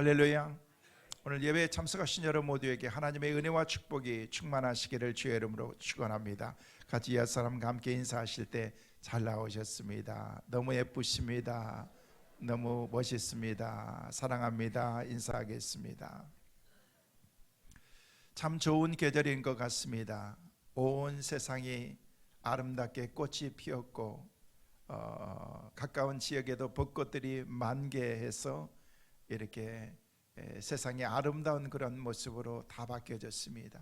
할렐루야. 오늘 예배에 참석하신 여러분 모두에게 하나님의 은혜와 축복이 충만하시기를 주의 이름으로 축원합니다. 같이 옛사람과 함께 인사하실 때 잘 나오셨습니다. 너무 예쁘십니다. 너무 멋있습니다. 사랑합니다. 인사하겠습니다. 참 좋은 계절인 것 같습니다. 온 세상이 아름답게 꽃이 피었고 가까운 지역에도 벚꽃들이 만개해서 이렇게 세상이 아름다운 그런 모습으로 다 바뀌어졌습니다.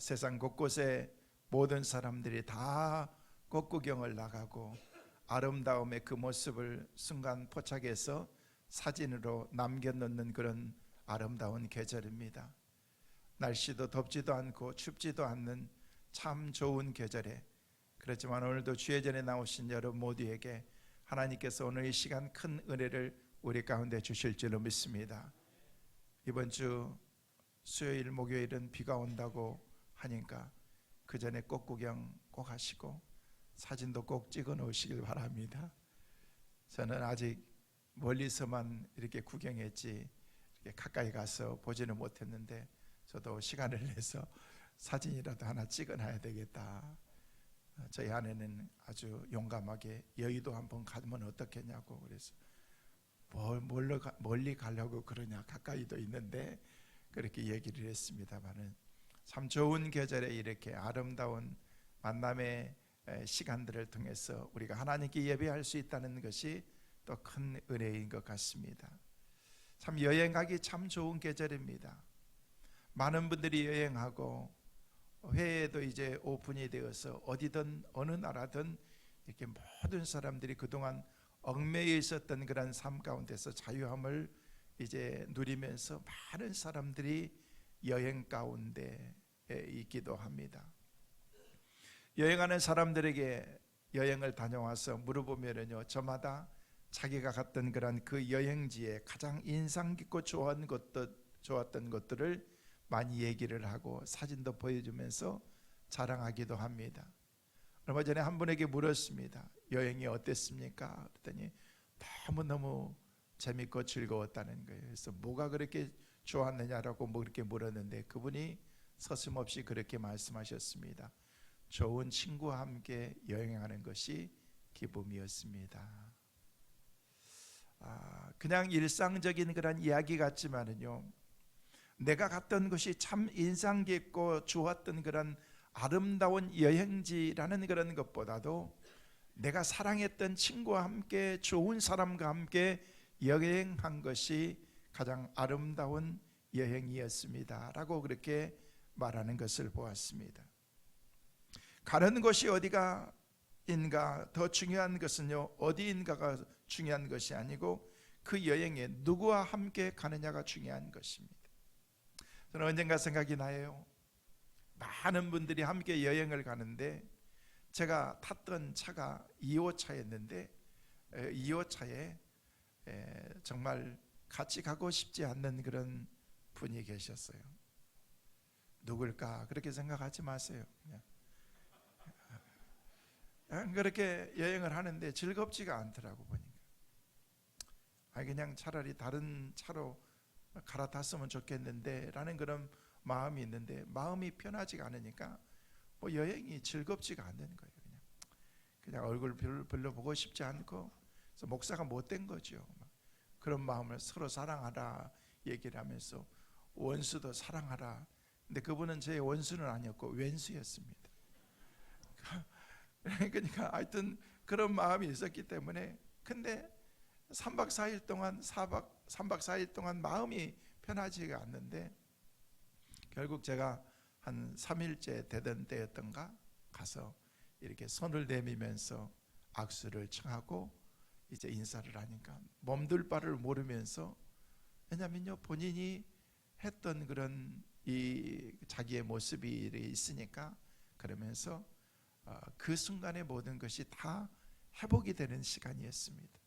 세상 곳곳에 모든 사람들이 다 꽃구경을 나가고 아름다움의 그 모습을 순간 포착해서 사진으로 남겨놓는 그런 아름다운 계절입니다. 날씨도 덥지도 않고 춥지도 않는 참 좋은 계절에, 그렇지만 오늘도 주의 전에 나오신 여러분 모두에게 하나님께서 오늘 이 시간 큰 은혜를 우리 가운데 주실 줄로 믿습니다. 이번 주 수요일 목요일은 비가 온다고 하니까 그 전에 꽃 구경 꼭 하시고 사진도 꼭 찍어 놓으시길 바랍니다. 저는 아직 멀리서만 이렇게 구경했지 이렇게 가까이 가서 보지는 못했는데 저도 시간을 내서 사진이라도 하나 찍어 놔야 되겠다. 저희 아내는 아주 용감하게 여의도 한번 가면 어떻겠냐고, 그래서 멀리 가려고 그러냐, 가까이도 있는데, 그렇게 얘기를 했습니다만은 참 좋은 계절에 이렇게 아름다운 만남의 시간들을 통해서 우리가 하나님께 예배할 수 있다는 것이 또 큰 은혜인 것 같습니다. 참 여행하기 참 좋은 계절입니다. 많은 분들이 여행하고 해외도 이제 오픈이 되어서 어디든 어느 나라든 이렇게 모든 사람들이 그동안 얽매여 있었던 그런 삶 가운데서 자유함을 이제 누리면서 많은 사람들이 여행 가운데 있기도 합니다. 여행하는 사람들에게 여행을 다녀와서 물어보면요, 저마다 자기가 갔던 그런 그 여행지에 가장 인상 깊고 좋았던 것들을 많이 얘기를 하고 사진도 보여주면서 자랑하기도 합니다. 얼마 전에 한 분에게 물었습니다. 여행이 어땠습니까? 그랬더니 너무너무 재밌고 즐거웠다는 거예요. 그래서 뭐가 그렇게 좋았느냐라고 그렇게 물었는데 그분이 서슴없이 그렇게 말씀하셨습니다. 좋은 친구와 함께 여행하는 것이 기쁨이었습니다. 그냥 일상적인 그런 이야기 같지만은요, 내가 갔던 곳이 참 인상 깊고 좋았던 그런 아름다운 여행지라는 그런 것보다도 내가 사랑했던 친구와 함께 좋은 사람과 함께 여행한 것이 가장 아름다운 여행이었습니다 라고 그렇게 말하는 것을 보았습니다. 가는 곳이 어디가인가 더 중요한 것은요, 어디인가가 중요한 것이 아니고 그 여행에 누구와 함께 가느냐가 중요한 것입니다. 저는 언젠가 생각이 나요. 많은 분들이 함께 여행을 가는데 제가 탔던 차가 2호차였는데 2호차에 정말 같이 가고 싶지 않는 그런 분이 계셨어요. 누굴까? 그렇게 생각하지 마세요. 그냥 그렇게 여행을 하는데 즐겁지가 않더라고 보니까. 그냥 차라리 다른 차로 갈아탔으면 좋겠는데 라는 그런 마음이 있는데 마음이 편하지가 않으니까 여행이 즐겁지가 않는 거예요. 그냥 얼굴 별로 보고 싶지 않고, 그래서 목사가 못된 거죠. 그런 마음을 서로 사랑하라 얘기를 하면서 원수도 사랑하라. 근데 그분은 제 원수는 아니었고 왼수였습니다. 그러니까 하여튼 그런 마음이 있었기 때문에, 근데 3박 4일 동안 3박 4일 동안 마음이 편하지가 않는데 결국 제가 한 3일째 되던 때였던가 가서 이렇게 손을 내밀면서 악수를 청하고 이제 인사를 하니까 몸둘 바를 모르면서, 왜냐면요 본인이 했던 그런 이 자기의 모습이 있으니까, 그러면서 그 순간의 모든 것이 다 회복이 되는 시간이었습니다.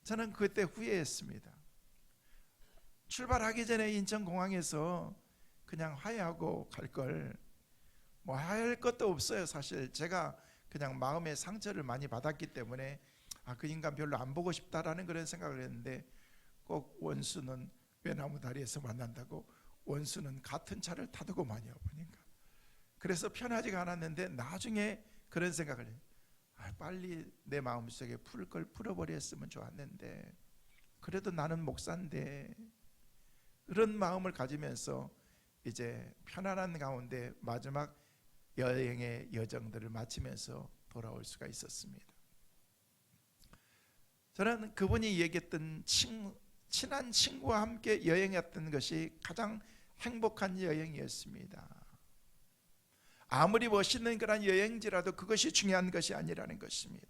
저는 그때 후회했습니다. 출발하기 전에 인천공항에서 그냥 화해하고 갈 걸, 화해할 것도 없어요. 사실 제가 그냥 마음의 상처를 많이 받았기 때문에 그 인간 별로 안 보고 싶다라는 그런 생각을 했는데 꼭 원수는 외나무 다리에서 만난다고 원수는 같은 차를 타더구만요 보니까. 그래서 편하지가 않았는데 나중에 그런 생각을 해요. 빨리 내 마음속에 풀 걸 풀어버렸으면 좋았는데, 그래도 나는 목사인데, 그런 마음을 가지면서 이제 편안한 가운데 마지막 여행의 여정들을 마치면서 돌아올 수가 있었습니다. 저는 그분이 얘기했던 친한 친구와 함께 여행했던 것이 가장 행복한 여행이었습니다. 아무리 멋있는 그런 여행지라도 그것이 중요한 것이 아니라는 것입니다.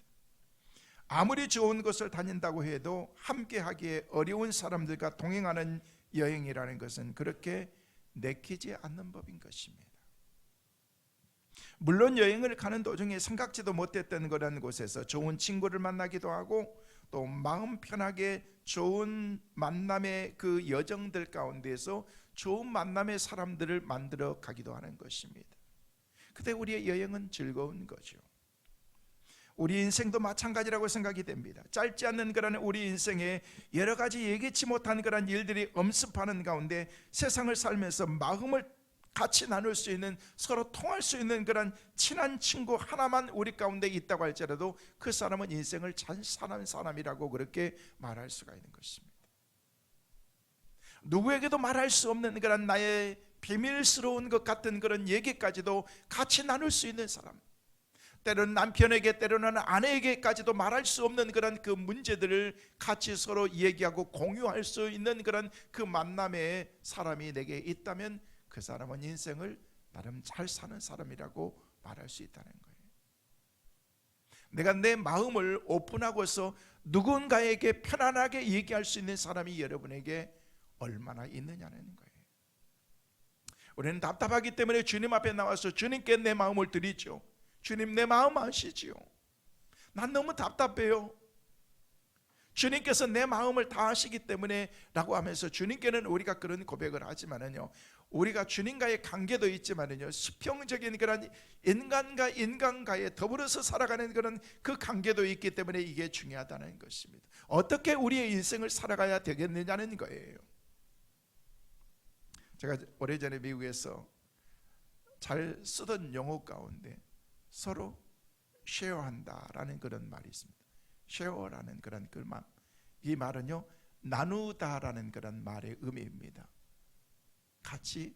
아무리 좋은 곳을 다닌다고 해도 함께 하기에 어려운 사람들과 동행하는 여행이라는 것은 그렇게 내키지 않는 법인 것입니다. 물론 여행을 가는 도중에 생각지도 못했던 그런 곳에서 좋은 친구를 만나기도 하고, 또 마음 편하게 좋은 만남의 그 여정들 가운데서 좋은 만남의 사람들을 만들어 가기도 하는 것입니다. 그때 우리의 여행은 즐거운 거죠. 우리 인생도 마찬가지라고 생각이 됩니다. 짧지 않는 그런 우리 인생에 여러 가지 예기치 못한 그런 일들이 엄습하는 가운데 세상을 살면서 마음을 같이 나눌 수 있는, 서로 통할 수 있는 그런 친한 친구 하나만 우리 가운데 있다고 할지라도 그 사람은 인생을 잘 사는 사람이라고 그렇게 말할 수가 있는 것입니다. 누구에게도 말할 수 없는 그런 나의 비밀스러운 것 같은 그런 얘기까지도 같이 나눌 수 있는 사람, 때로는 남편에게 때로는 아내에게까지도 말할 수 없는 그런 그 문제들을 같이 서로 얘기하고 공유할 수 있는 그런 그 만남의 사람이 내게 있다면 그 사람은 인생을 나름 잘 사는 사람이라고 말할 수 있다는 거예요. 내가 내 마음을 오픈하고서 누군가에게 편안하게 얘기할 수 있는 사람이 여러분에게 얼마나 있느냐는 거예요. 우리는 답답하기 때문에 주님 앞에 나와서 주님께 내 마음을 드리죠. 주님, 내 마음 아시지요? 난 너무 답답해요. 주님께서 내 마음을 다 아시기 때문에 라고 하면서 주님께는 우리가 그런 고백을 하지만은요, 우리가 주님과의 관계도 있지만은요, 수평적인 그런 인간과 인간과의 더불어서 살아가는 그런 그 관계도 있기 때문에 이게 중요하다는 것입니다. 어떻게 우리의 인생을 살아가야 되겠느냐는 거예요. 제가 오래전에 미국에서 잘 쓰던 용어 가운데 서로 쉐어한다라는 그런 말이 있습니다. 쉐어라는 그런 그 말, 이 말은요, 나누다라는 그런 말의 의미입니다. 같이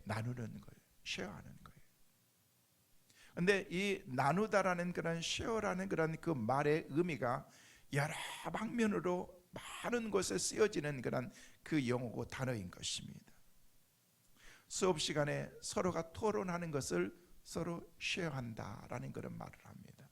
나누는 거예요. 쉐어하는 거예요. 그런데 이 나누다라는 그런 쉐어라는 그런 그 말의 의미가 여러 방면으로 많은 곳에 쓰여지는 그런 그 용어고 단어인 것입니다. 수업 시간에 서로가 토론하는 것을 서로 쉐어한다라는 그런 말을 합니다.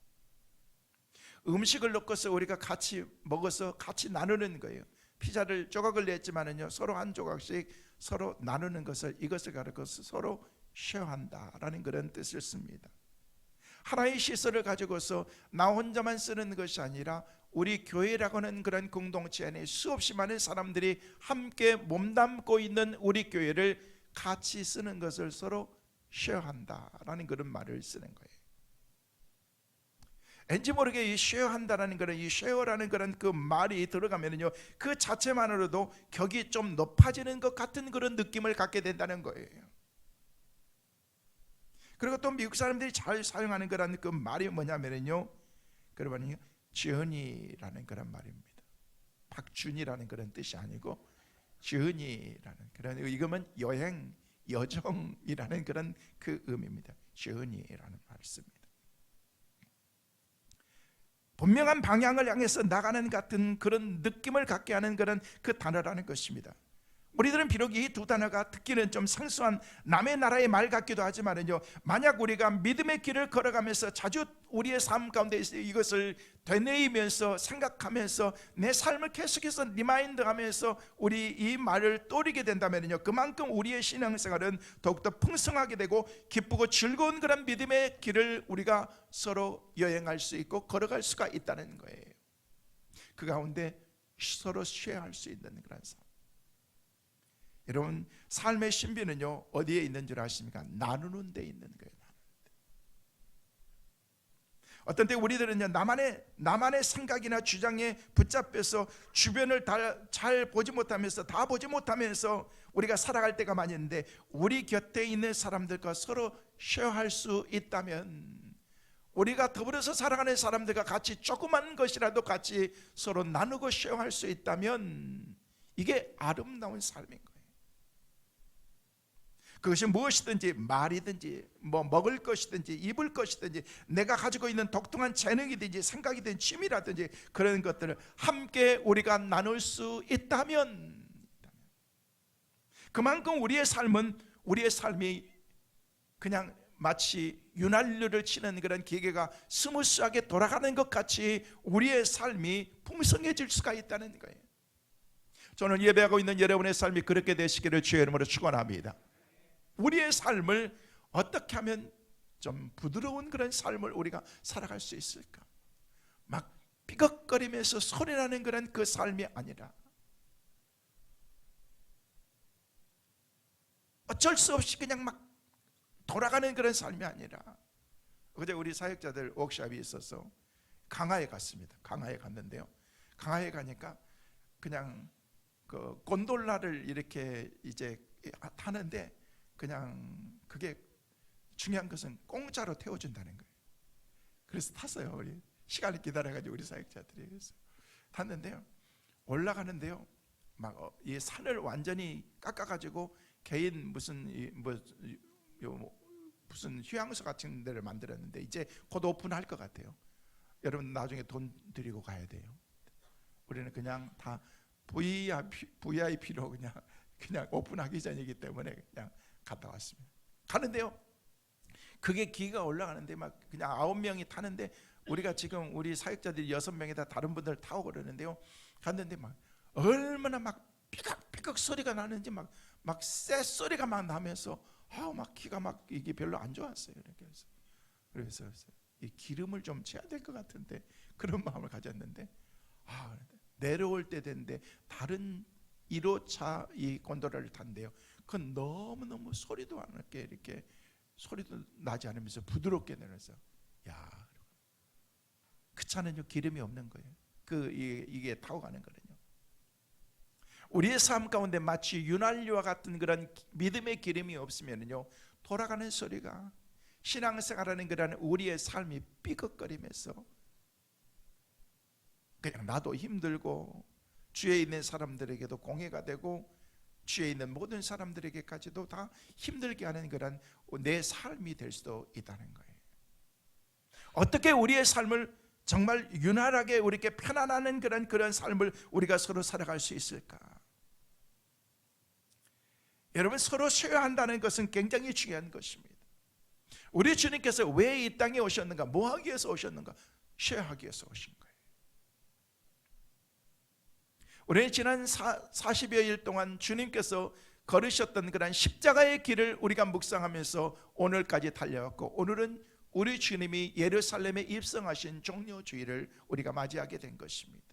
음식을 넣고서 우리가 같이 먹어서 같이 나누는 거예요. 피자를 조각을 냈지만은요, 서로 한 조각씩 서로 나누는 것을, 이것을 가리켜서 서로 쉐어한다라는 그런 뜻을 씁니다. 하나의 시설을 가지고서 나 혼자만 쓰는 것이 아니라 우리 교회라고 하는 그런 공동체 안에 수없이 많은 사람들이 함께 몸담고 있는 우리 교회를 같이 쓰는 것을 서로 쉐어한다라는 그런 말을 쓰는 거예요. 왠지 모르게 이 쉐어한다라는 그런, 이 쉐어라는 그런 그 말이 들어가면은요, 그 자체만으로도 격이 좀 높아지는 것 같은 그런 느낌을 갖게 된다는 거예요. 그리고 또 미국 사람들이 잘 사용하는 그런 그 말이 뭐냐면은요, 그러면요, journey라는 그런 말입니다. 박준이라는 그런 뜻이 아니고 journey라는 그런, 이거면 여행, 여정이라는 그런 그 의미입니다. journey라는 말을 씁니다. 분명한 방향을 향해서 나가는 같은 그런 느낌을 갖게 하는 그런 그 단어라는 것입니다. 우리들은 비록 이 두 단어가 듣기는 좀 생소한 남의 나라의 말 같기도 하지만요, 만약 우리가 믿음의 길을 걸어가면서 자주 우리의 삶 가운데 이것을 되뇌이면서 생각하면서 내 삶을 계속해서 리마인드하면서 우리 이 말을 떠올리게 된다면요, 그만큼 우리의 신앙생활은 더욱더 풍성하게 되고 기쁘고 즐거운 그런 믿음의 길을 우리가 서로 여행할 수 있고 걸어갈 수가 있다는 거예요. 그 가운데 서로 쉐어할 수 있는 그런 삶. 여러분, 삶의 신비는요, 어디에 있는 줄 아십니까? 나누는 데 있는 거예요. 어떤 때 우리들은요, 나만의 생각이나 주장에 붙잡혀서 주변을 잘 보지 못하면서, 다 보지 못하면서 우리가 살아갈 때가 많이 있는데, 우리 곁에 있는 사람들과 서로 쉐어할 수 있다면, 우리가 더불어서 살아가는 사람들과 같이 조그만 것이라도 같이 서로 나누고 쉐어할 수 있다면, 이게 아름다운 삶인 거예요. 그것이 무엇이든지, 말이든지, 먹을 것이든지, 입을 것이든지, 내가 가지고 있는 독특한 재능이든지, 생각이든지, 취미라든지, 그런 것들을 함께 우리가 나눌 수 있다면, 그만큼 우리의 삶이 그냥 마치 윤활유를 치는 그런 기계가 스무스하게 돌아가는 것 같이 우리의 삶이 풍성해질 수가 있다는 거예요. 저는 예배하고 있는 여러분의 삶이 그렇게 되시기를 주의 이름으로 축원합니다. 우리의 삶을 어떻게 하면 좀 부드러운 그런 삶을 우리가 살아갈 수 있을까? 막 삐걱거리면서 소리나는 그런 그 삶이 아니라, 어쩔 수 없이 그냥 막 돌아가는 그런 삶이 아니라, 어제 우리 사역자들 워크숍이 있어서 강화에 갔습니다. 강화에 갔는데요, 강화에 가니까 그냥 그 곤돌라를 이렇게 이제 타는데, 그냥 그게 중요한 것은 공짜로 태워준다는 거예요. 그래서 탔어요. 우리 시간을 기다려가지고 우리 사역자들이. 그래서 탔는데요, 올라가는데요, 막 이 산을 완전히 깎아가지고 개인 무슨 휴양소 같은 데를 만들었는데, 이제 곧 오픈할 것 같아요. 여러분 나중에 돈 드리고 가야 돼요. 우리는 그냥 다 VIP로 그냥 오픈하기 전이기 때문에 그냥 갔다 왔습니다. 가는데요, 그게 기가 올라가는데 막 그냥 9명이 타는데, 우리가 지금 우리 사역자들이 6명이 다 다른 분들 타고 그러는데요, 갔는데 막 얼마나 막 삐걱삐걱 소리가 나는지, 막 새 소리가 막 나면서 막 기가 막 이게 별로 안 좋았어요. 그래서 이 기름을 좀 채야 될 것 같은데, 그런 마음을 가졌는데, 내려올 때 됐는데 다른 1호차 이 곤돌라를 탄대요. 그건 너무너무 소리도 안 나게, 이렇게 소리도 나지 않으면서 부드럽게 내려서, 그 차는요 기름이 없는 거예요. 이게 타고 가는 거는요, 우리의 삶 가운데 마치 윤활유와 같은 그런 믿음의 기름이 없으면요, 돌아가는 소리가, 신앙생활하는 그런 우리의 삶이 삐걱거리면서 그냥 나도 힘들고, 주위에 있는 사람들에게도 공해가 되고, 주위에 있는 모든 사람들에게까지도 다 힘들게 하는 그런 내 삶이 될 수도 있다는 거예요. 어떻게 우리의 삶을 정말 윤활하게 우리에게 편안하는 그런 삶을 우리가 서로 살아갈 수 있을까? 여러분, 서로 쉐어한다는 것은 굉장히 중요한 것입니다. 우리 주님께서 왜 이 땅에 오셨는가? 뭐 하기 위해서 오셨는가? 쉐어하기 위해서 오신 거예요. 우리 지난 40여일 동안 주님께서 걸으셨던 그런 십자가의 길을 우리가 묵상하면서 오늘까지 달려왔고, 오늘은 우리 주님이 예루살렘에 입성하신 종료주일을 우리가 맞이하게 된 것입니다.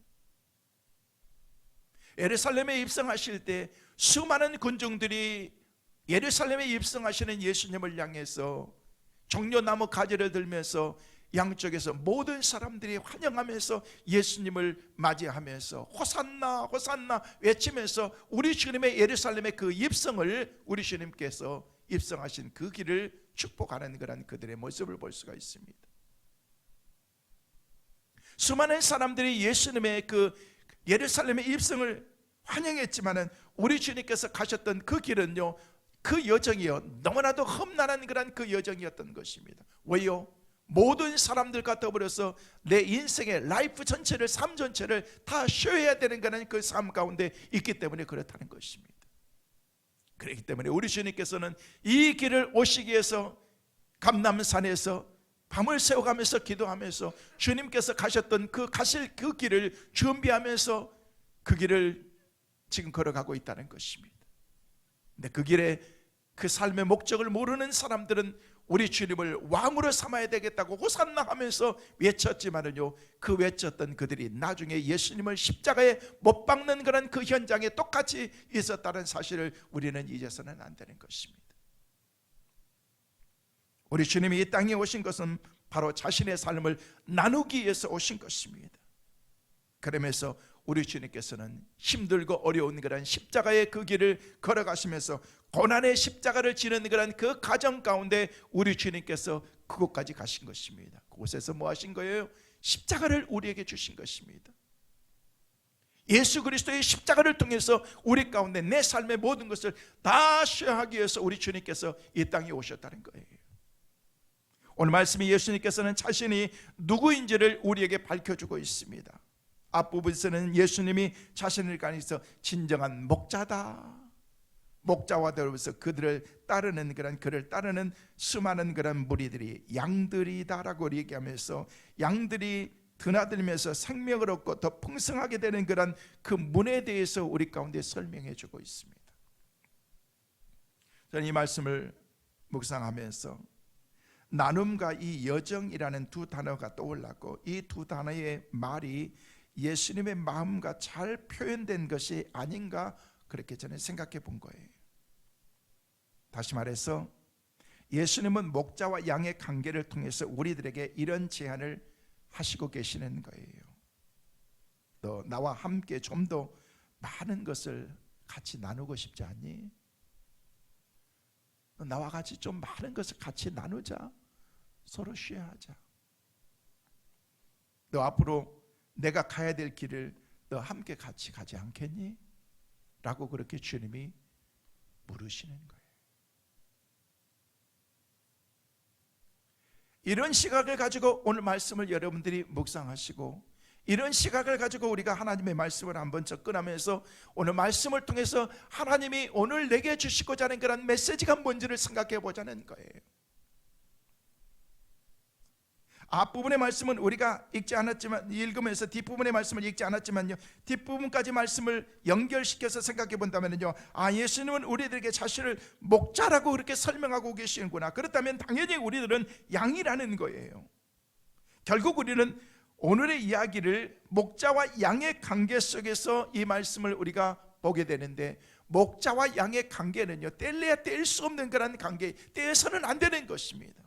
예루살렘에 입성하실 때 수많은 군중들이 예루살렘에 입성하시는 예수님을 향해서 종려나무 가지를 들면서 양쪽에서 모든 사람들이 환영하면서 예수님을 맞이하면서 호산나 호산나 외치면서 우리 주님의 예루살렘의 그 입성을, 우리 주님께서 입성하신 그 길을 축복하는 그런 그들의 모습을 볼 수가 있습니다. 수많은 사람들이 예수님의 그 예루살렘의 입성을 환영했지만은 우리 주님께서 가셨던 그 길은요, 그 여정이요, 너무나도 험난한 그런 그 여정이었던 것입니다. 왜요? 모든 사람들과 더불어서 내 인생의 라이프 전체를, 삶 전체를 다 쉬어야 되는 것은 그 삶 가운데 있기 때문에 그렇다는 것입니다. 그렇기 때문에 우리 주님께서는 이 길을 오시기 위해서 감람산에서 밤을 새워가면서 기도하면서 주님께서 가셨던 가실 그 길을 준비하면서 그 길을 지금 걸어가고 있다는 것입니다. 근데 그 길에 그 삶의 목적을 모르는 사람들은 우리 주님을 왕으로 삼아야 되겠다고 호산나 하면서 외쳤지만은요, 그 외쳤던 그들이 나중에 예수님을 십자가에 못 박는 그런 그 현장에 똑같이 있었다는 사실을 우리는 잊어서는 안 되는 것입니다. 우리 주님이 이 땅에 오신 것은 바로 자신의 삶을 나누기 위해서 오신 것입니다. 그러면서 우리 주님께서는 힘들고 어려운 그런 십자가의 그 길을 걸어가시면서 고난의 십자가를 지는 그런 그 과정 가운데 우리 주님께서 그곳까지 가신 것입니다. 그곳에서 뭐 하신 거예요? 십자가를 우리에게 주신 것입니다. 예수 그리스도의 십자가를 통해서 우리 가운데 내 삶의 모든 것을 다 쉐어하기 위해서 우리 주님께서 이 땅에 오셨다는 거예요. 오늘 말씀이 예수님께서는 자신이 누구인지를 우리에게 밝혀주고 있습니다. 앞부분에서는 예수님이 자신을 가리켜 진정한 목자다, 목자와 더불어서 그들을 따르는 그를 따르는 수많은 그런 무리들이 양들이다라고 얘기하면서 양들이 드나들면서 생명을 얻고 더 풍성하게 되는 그런 그 문에 대해서 우리 가운데 설명해 주고 있습니다. 저는 이 말씀을 묵상하면서 나눔과 이 여정이라는 두 단어가 떠올랐고, 이 두 단어의 말이 예수님의 마음과 잘 표현된 것이 아닌가, 그렇게 저는 생각해 본 거예요. 다시 말해서 예수님은 목자와 양의 관계를 통해서 우리들에게 이런 제안을 하시고 계시는 거예요. 너 나와 함께 좀 더 많은 것을 같이 나누고 싶지 않니? 너 나와 같이 좀 많은 것을 같이 나누자. 서로 쉐어하자. 너 앞으로 내가 가야 될 길을 너 함께 같이 가지 않겠니? 라고 그렇게 주님이 물으시는 거예요. 이런 시각을 가지고 오늘 말씀을 여러분들이 묵상하시고, 이런 시각을 가지고 우리가 하나님의 말씀을 한번 접근하면서 오늘 말씀을 통해서 하나님이 오늘 내게 주시고자 하는 그런 메시지가 뭔지를 생각해 보자는 거예요. 앞부분의 말씀은 우리가 읽지 않았지만, 읽으면서 뒷부분의 말씀을 읽지 않았지만요, 뒷부분까지 말씀을 연결시켜서 생각해 본다면요, 예수님은 우리들에게 자신을 목자라고 그렇게 설명하고 계시는구나. 그렇다면 당연히 우리들은 양이라는 거예요. 결국 우리는 오늘의 이야기를 목자와 양의 관계 속에서 이 말씀을 우리가 보게 되는데, 목자와 양의 관계는요, 뗄래야 뗄 수 없는 그런 관계, 떼서는 안 되는 것입니다.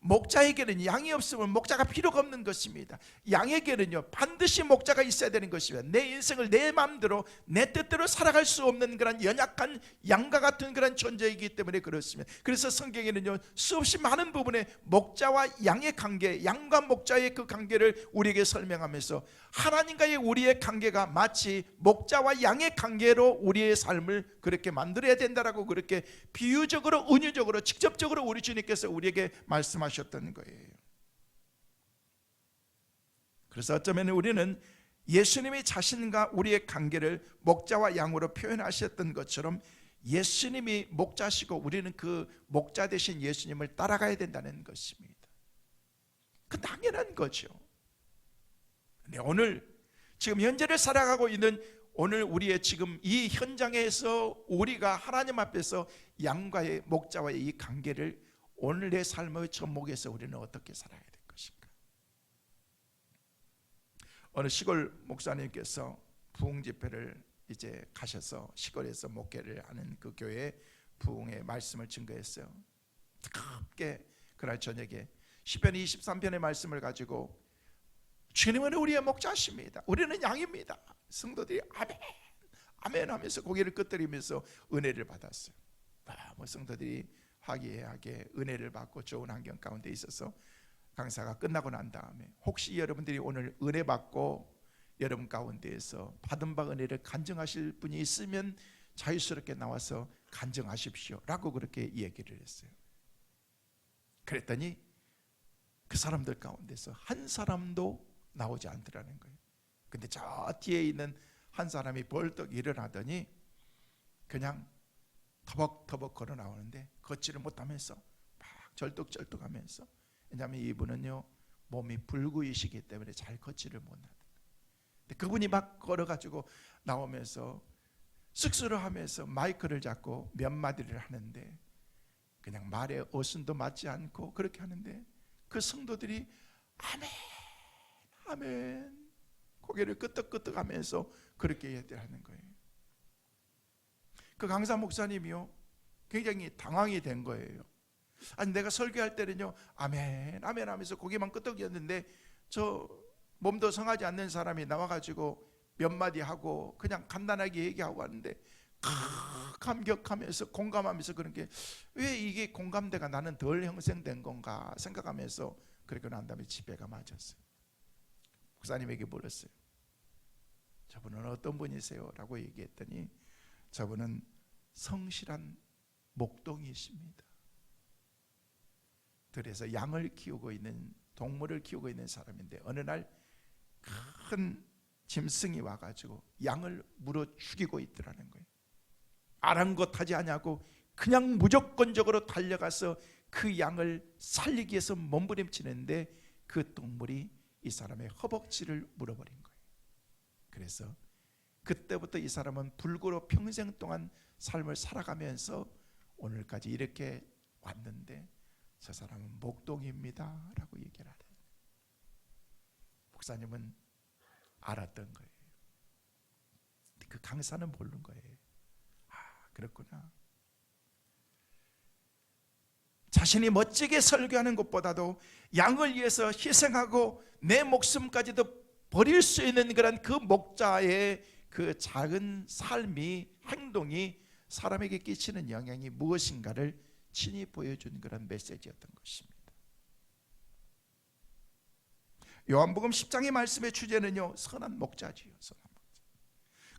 목자에게는 양이 없으면 목자가 필요가 없는 것입니다. 양에게는요, 반드시 목자가 있어야 되는 것입니다. 내 인생을 내 마음대로 내 뜻대로 살아갈 수 없는 그런 연약한 양과 같은 그런 존재이기 때문에 그렇습니다. 그래서 성경에는요, 수없이 많은 부분에 목자와 양의 관계, 양과 목자의 그 관계를 우리에게 설명하면서 하나님과의 우리의 관계가 마치 목자와 양의 관계로 우리의 삶을 그렇게 만들어야 된다라고 그렇게 비유적으로, 은유적으로, 직접적으로 우리 주님께서 우리에게 말씀하셨던 거예요. 그래서 어쩌면 우리는 예수님이 자신과 우리의 관계를 목자와 양으로 표현하셨던 것처럼 예수님이 목자시고 우리는 그 목자 되신 예수님을 따라가야 된다는 것입니다. 그 당연한 거죠. 근데 오늘 지금 현재를 살아가고 있는 오늘 우리의 지금 이 현장에서 우리가 하나님 앞에서 양과의 목자와의 이 관계를 오늘 내 삶의 접목에서 우리는 어떻게 살아야 될 것인가? 어느 시골 목사님께서 부흥 집회를 이제 가셔서 시골에서 목회를 하는 그 교회 부흥의 말씀을 증거했어요. 뜨겁게 그날 저녁에 시편 23편의 말씀을 가지고 주님은 우리의 목자십니다. 우리는 양입니다. 성도들이 아멘 아멘 하면서 고개를 끄덕이면서 은혜를 받았어요. 성도들이 화기애애하게 은혜를 받고 좋은 환경 가운데 있어서 강사가 끝나고 난 다음에 혹시 여러분들이 오늘 은혜 받고 여러분 가운데에서 받은 바 은혜를 간증하실 분이 있으면 자유스럽게 나와서 간증하십시오 라고 그렇게 얘기를 했어요. 그랬더니 그 사람들 가운데서 한 사람도 나오지 않더라는 거예요. 근데 저 뒤에 있는 한 사람이 벌떡 일어나더니 그냥 터벅터벅 걸어 나오는데 걷지를 못하면서 막 절뚝절뚝하면서, 왜냐하면 이분은요 몸이 불구이시기 때문에 잘 걷지를 못하는. 근데 그분이 막 걸어가지고 나오면서 쑥스러워하면서 마이크를 잡고 몇 마디를 하는데 그냥 말에 어순도 맞지 않고 그렇게 하는데 그 성도들이 아멘 아멘 고개를 끄덕끄덕하면서 그렇게 얘기하는 거예요. 그 강사 목사님이요 굉장히 당황이 된 거예요. 아니 내가 설교할 때는요 아멘 아멘 하면서 고개만 끄덕였는데 저 몸도 성하지 않는 사람이 나와가지고 몇 마디 하고 그냥 간단하게 얘기하고 하는데 감격하면서 공감하면서 그런 게 왜 이게 공감대가 나는 덜 형성된 건가 생각하면서 그렇게 난 다음에 집에가 맞았어요. 목사님에게 물었어요. 저분은 어떤 분이세요? 라고 얘기했더니 저분은 성실한 목동이십니다. 들에서 양을 키우고 있는 동물을 키우고 있는 사람인데 어느 날 큰 짐승이 와가지고 양을 물어 죽이고 있더라는 거예요. 아랑곳하지 않냐고 그냥 무조건적으로 달려가서 그 양을 살리기 위해서 몸부림치는데 그 동물이 이 사람의 허벅지를 물어버린 거예요. 그래서 그때부터 이 사람은 불구로 평생 동안 삶을 살아가면서 오늘까지 이렇게 왔는데 저 사람은 목동입니다 라고 얘기를 하래요. 목사님은 알았던 거예요. 그 강사는 모르는 거예요. 아, 그렇구나. 자신이 멋지게 설교하는 것보다도 양을 위해서 희생하고 내 목숨까지도 버릴 수 있는 그런 그 목자의 그 작은 삶이, 행동이 사람에게 끼치는 영향이 무엇인가를 친히 보여준 그런 메시지였던 것입니다. 요한복음 10장의 말씀의 주제는요 선한 목자지요. 선한 목자.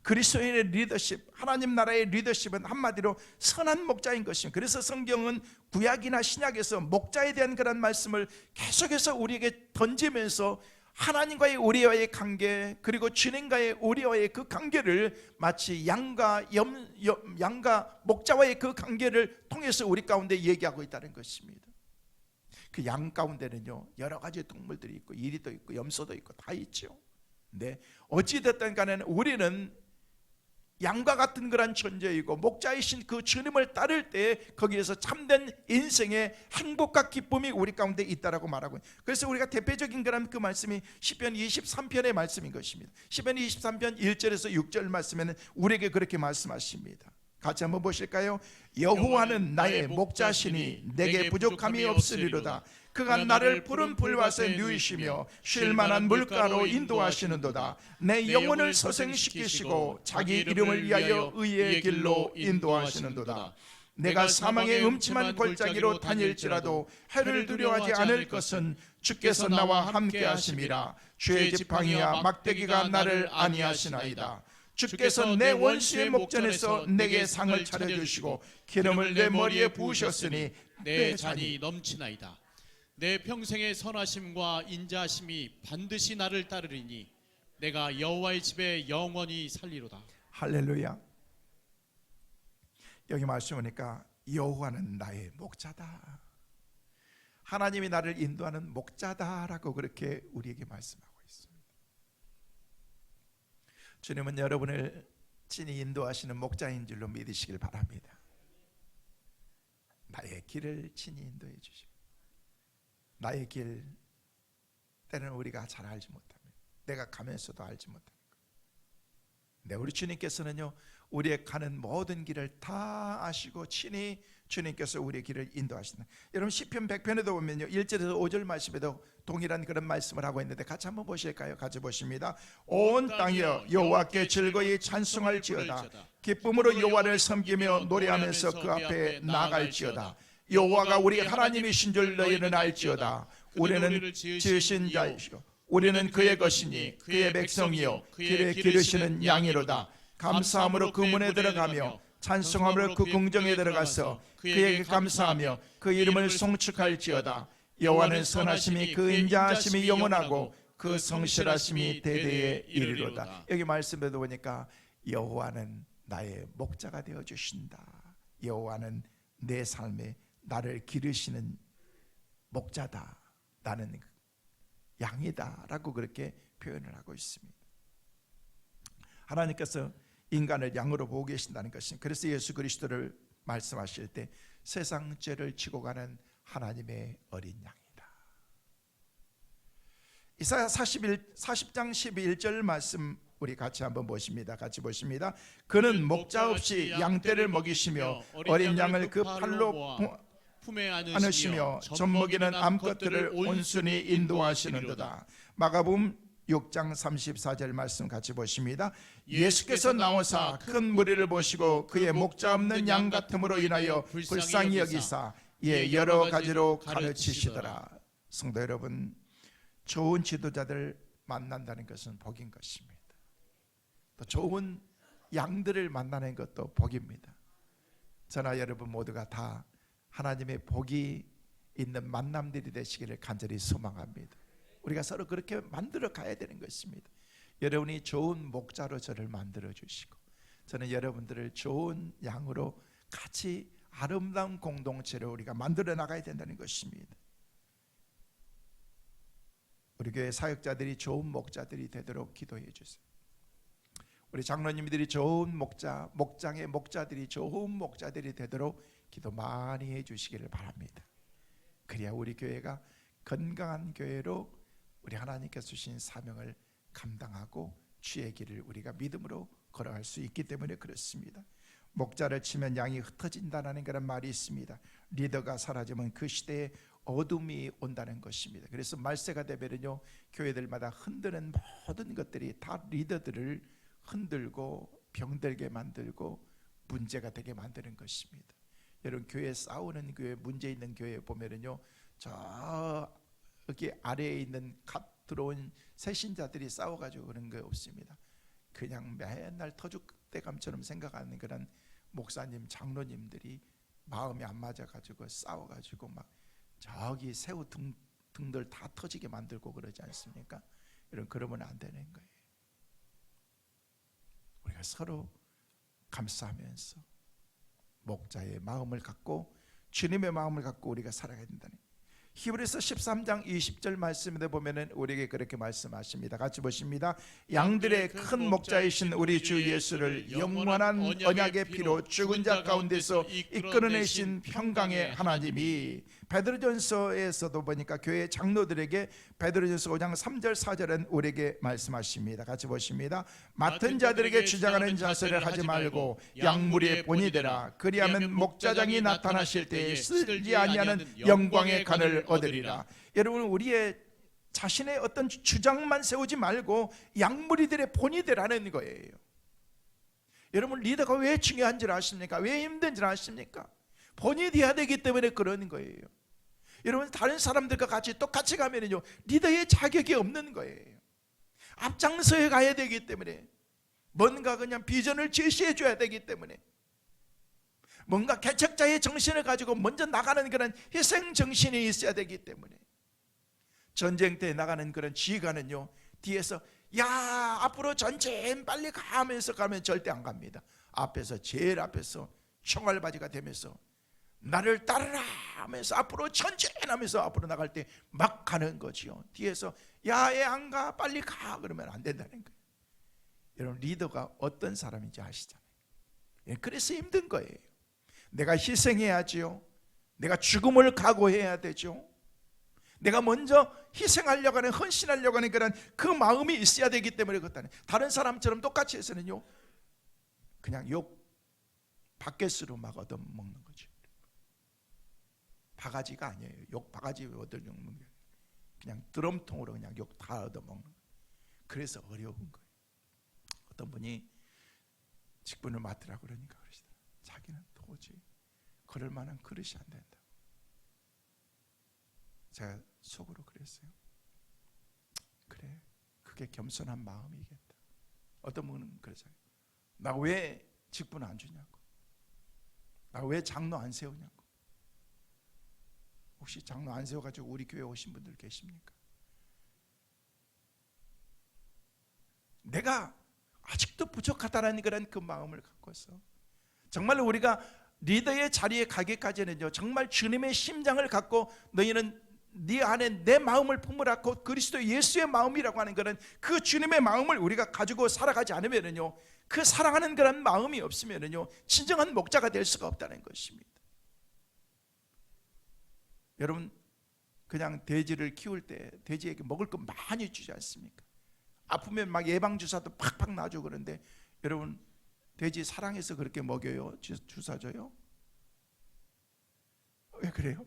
그리스도인의 리더십, 하나님 나라의 리더십은 한마디로 선한 목자인 것입니다. 그래서 성경은 구약이나 신약에서 목자에 대한 그런 말씀을 계속해서 우리에게 던지면서 하나님과의 우리와의 관계, 그리고 주님과의 우리와의 그 관계를 마치 양과 목자와의 그 관계를 통해서 우리 가운데 얘기하고 있다는 것입니다. 그 양 가운데는요 여러 가지 동물들이 있고 이리도 있고 염소도 있고 다 있죠. 근데 어찌됐든 간에 우리는 양과 같은 그런 존재이고 목자이신 그 주님을 따를 때 거기에서 참된 인생의 행복과 기쁨이 우리 가운데 있다라고 말하고 있어요. 그래서 우리가 대표적인 그런 그 말씀이 시편 23편의 말씀인 것입니다. 시편 23편 1절에서 6절 말씀에는 우리에게 그렇게 말씀하십니다. 같이 한번 보실까요? 여호와는 나의 목자시니 내게 부족함이 없으리로다. 그가 나를 푸른 풀밭에 누이시며 쉴 만한 물가로 인도하시는도다. 내 영혼을 소생시키시고 자기 이름을 위하여 의의 길로 인도하시는도다. 내가 사망의 음침한 골짜기로 다닐지라도 해를 두려워하지 않을 것은 주께서 나와 함께 하심이라. 주의 지팡이와 막대기가 나를 안위하시나이다. 주께서 내 원수의 목전에서 내게 상을 차려주시고 기름을 내 머리에 부으셨으니 내 잔이 넘치나이다. 내 평생의 선하심과 인자하심이 반드시 나를 따르리니 내가 여호와의 집에 영원히 살리로다. 할렐루야. 여기 말씀 보니까 여호와는 나의 목자다. 하나님이 나를 인도하는 목자다라고 그렇게 우리에게 말씀하고 있습니다. 주님은 여러분을 친히 인도하시는 목자인 줄로 믿으시길 바랍니다. 나의 길을 친히 인도해 주시고 나의 길 때는 우리가 잘 알지 못합니다. 내가 가면서도 알지 못하는 것. 네, 우리 주님께서는요 우리의 가는 모든 길을 다 아시고 친히 주님께서 우리의 길을 인도하신다. 여러분 시편 100편에도 보면요 1절에서 5절 말씀에도 동일한 그런 말씀을 하고 있는데 같이 한번 보실까요? 같이 보십니다. 온 땅이여 여호와께 즐거이 찬송할지어다. 기쁨으로 여호와를 섬기며 노래하면서 그 앞에 나아갈지어다. 여호와가 우리 하나님이신 줄 너희는 알지어다. 우리는 지으신 자이시오. 우리는 그의 것이니 그의 백성이요 길에 기르시는 양이로다. 감사함으로 그 문에 들어가며 찬송함으로 그 궁정에 들어가서 그에게 감사하며 그 이름을 송축할지어다. 여호와는 선하심이 그 인자하심이 영원하고 그 성실하심이 대대에 이르리로다. 여기 말씀에도 보니까 여호와는 나의 목자가 되어 주신다. 여호와는 내 삶에 나를 기르시는 목자다. 나는 양이다 라고 그렇게 표현을 하고 있습니다. 하나님께서 인간을 양으로 보고 계신다는 것입니다. 그래서 예수 그리스도를 말씀하실 때 세상 죄를 지고 가는 하나님의 어린 양이다. 이사야 40장 11절 말씀 우리 같이 한번 보십니다. 같이 보십니다. 그는 목자 없이 양떼를 먹이시며 어린 양을 그 팔로 품에 안으시며 안으시며 젖먹이는 암것들을 온순히 인도하시는도다. 마가복음 6장 34절 말씀 같이 보십니다. 예수께서 나오사 큰 무리를 보시고 그의 목자 없는 양 같음으로 인하여 불쌍히 여기사 여러 가지로 가르치시더라. 성도 여러분, 좋은 지도자들 만난다는 것은 복인 것입니다. 또 좋은 양들을 만나는 것도 복입니다. 저나 여러분 모두가 다 하나님의 복이 있는 만남들이 되시기를 간절히 소망합니다. 우리가 서로 그렇게 만들어 가야 되는 것입니다. 여러분이 좋은 목자로 저를 만들어 주시고 저는 여러분들을 좋은 양으로 같이 아름다운 공동체로 우리가 만들어 나가야 된다는 것입니다. 우리 교회 사역자들이 좋은 목자들이 되도록 기도해 주세요. 우리 장로님들이 좋은 목자, 목장의 목자들이 좋은 목자들이 되도록 기도 많이 해 주시기를 바랍니다. 그래야 우리 교회가 건강한 교회로 우리 하나님께서 주신 사명을 감당하고 주의 길을 우리가 믿음으로 걸어갈 수 있기 때문에 그렇습니다. 목자를 치면 양이 흩어진다는 그런 말이 있습니다. 리더가 사라지면 그 시대에 어둠이 온다는 것입니다. 그래서 말세가 되면요, 교회들마다 흔드는 모든 것들이 다 리더들을 흔들고 병들게 만들고 문제가 되게 만드는 것입니다. 여러분, 교회 싸우는 교회, 문제 있는 교회 보면은요, 저 여기 아래에 있는 갓 들어온 새신자들이 싸워가지고 그런 거 없습니다. 그냥 맨날 터줏대감처럼 생각하는 그런 목사님, 장로님들이 마음이 안 맞아가지고 싸워가지고 막 저기 새우 등들 다 터지게 만들고 그러지 않습니까? 그러면 안 되는 거예요. 우리가 서로 감싸면서 목자의 마음을 갖고 주님의 마음을 갖고 우리가 살아가야 된다는. 히브리서 13장 20절 말씀에 보면은 우리에게 그렇게 말씀하십니다. 같이 보십니다. 양들의 큰 목자이신 우리 주 예수를 영원한 언약의 피로 죽은 자 가운데서 이끌어내신 평강의 하나님이, 베드로전서에서도 보니까 교회 장로들에게 베드로전서 5장 3절 4절은 우리에게 말씀하십니다. 같이 보십니다. 맡은 자들에게 주장하는 자세를 하지 말고 양무리의 본이 되라. 그리하면 목자장이 나타나실 때에 쓸지 아니하는 영광의 간을 얻으리라. 여러분, 우리의 자신의 어떤 주장만 세우지 말고 양무리들의 본이 되라는 거예요. 여러분, 리더가 왜 중요한 줄 아십니까? 왜 힘든 줄 아십니까? 본이 돼야 되기 때문에 그러는 거예요. 여러분, 다른 사람들과 같이 똑같이 가면요, 리더의 자격이 없는 거예요. 앞장서야 가야 되기 때문에, 뭔가 그냥 비전을 제시해 줘야 되기 때문에, 뭔가 개척자의 정신을 가지고 먼저 나가는 그런 희생 정신이 있어야 되기 때문에, 전쟁터에 나가는 그런 지휘관은요, 뒤에서 야 앞으로 전진 빨리 가면서 가면 절대 안 갑니다. 앞에서, 제일 앞에서 총알바지가 되면서 나를 따르라 하면서 앞으로 전진하면서 앞으로 나갈 때 막 가는 거지요. 뒤에서 야 얘 안 가, 빨리 가, 그러면 안 된다는 거예요. 여러분, 리더가 어떤 사람인지 아시잖아요. 그래서 힘든 거예요. 내가 희생해야지요. 내가 죽음을 각오해야 되죠. 내가 먼저 희생하려고 하는, 헌신하려고 하는 그 마음이 있어야 되기 때문에 그렇다는. 다른 사람처럼 똑같이 해서는요, 그냥 욕 바켓으로 막 얻어먹는 거죠. 바가지가 아니에요. 욕 바가지 얻어먹는 게 그냥 드럼통으로 그냥 욕 다 얻어먹는 거예요. 그래서 어려운 거예요. 어떤 분이 직분을 맡으라고 그러니까 그러시다. 자기는 도저히 그럴 만한 그릇이 안 된다. 제가 속으로 그랬어요. 그래, 그게 겸손한 마음이겠다. 어떤 분은 그러잖아요. 나 왜 직분 안 주냐고, 나 왜 장로 안 세우냐고. 혹시 장로 안 세워가지고 우리 교회 오신 분들 계십니까? 내가 아직도 부족하다는 그런 그 마음을 갖고서 정말 우리가 리더의 자리에 가기까지는요, 정말 주님의 심장을 갖고 너희는 네 안에 내 마음을 품으라고, 그리스도 예수의 마음이라고 하는 그런 그 주님의 마음을 우리가 가지고 살아가지 않으면은요, 그 사랑하는 그런 마음이 없으면은요, 진정한 목자가 될 수가 없다는 것입니다. 여러분, 그냥 돼지를 키울 때 돼지에게 먹을 거 많이 주지 않습니까? 아프면 막 예방주사도 팍팍 놔주고 그런데, 여러분, 돼지 사랑해서 그렇게 먹여요? 주사 줘요? 왜 그래요?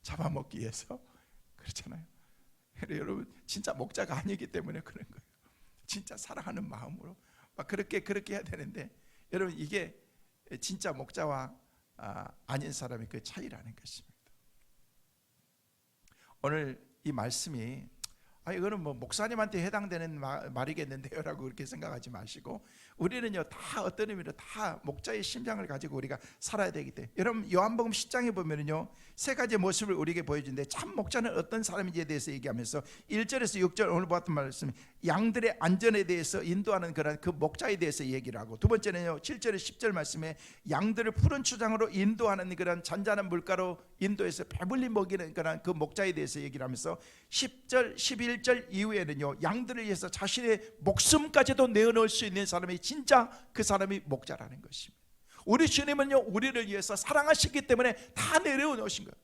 잡아먹기 위해서 그렇잖아요. 여러분 진짜 목자가 아니기 때문에 그런 거예요. 진짜 사랑하는 마음으로 막 그렇게 해야 되는데, 여러분 이게 진짜 목자와 아닌 사람의 그 차이라는 것입니다. 오늘 이 말씀이 이거는 뭐 목사님한테 해당되는 말이겠는데요 라고 그렇게 생각하지 마시고, 우리는요 다 어떤 의미로 다 목자의 심장을 가지고 우리가 살아야 되기 때문에, 여러분 요한복음 10장에 보면은요 세 가지 모습을 우리에게 보여주는데, 참 목자는 어떤 사람인지에 대해서 얘기하면서 1절에서 6절 오늘 보았던 말씀, 양들의 안전에 대해서 인도하는 그런 그 목자에 대해서 얘기를 하고, 두 번째는요 7절에서 10절 말씀에 양들을 푸른 추장으로 인도하는 그런 잔잔한 물가로 인도해서 배불리 먹이는 그런 그 목자에 대해서 얘기를 하면서, 10절 11절 이후에는요 양들을 위해서 자신의 목숨까지도 내어놓을 수 있는 사람이 진짜 그 사람이 목자라는 것입니다. 우리 주님은요 우리를 위해서 사랑하시기 때문에 다 내려놓으신 거예요.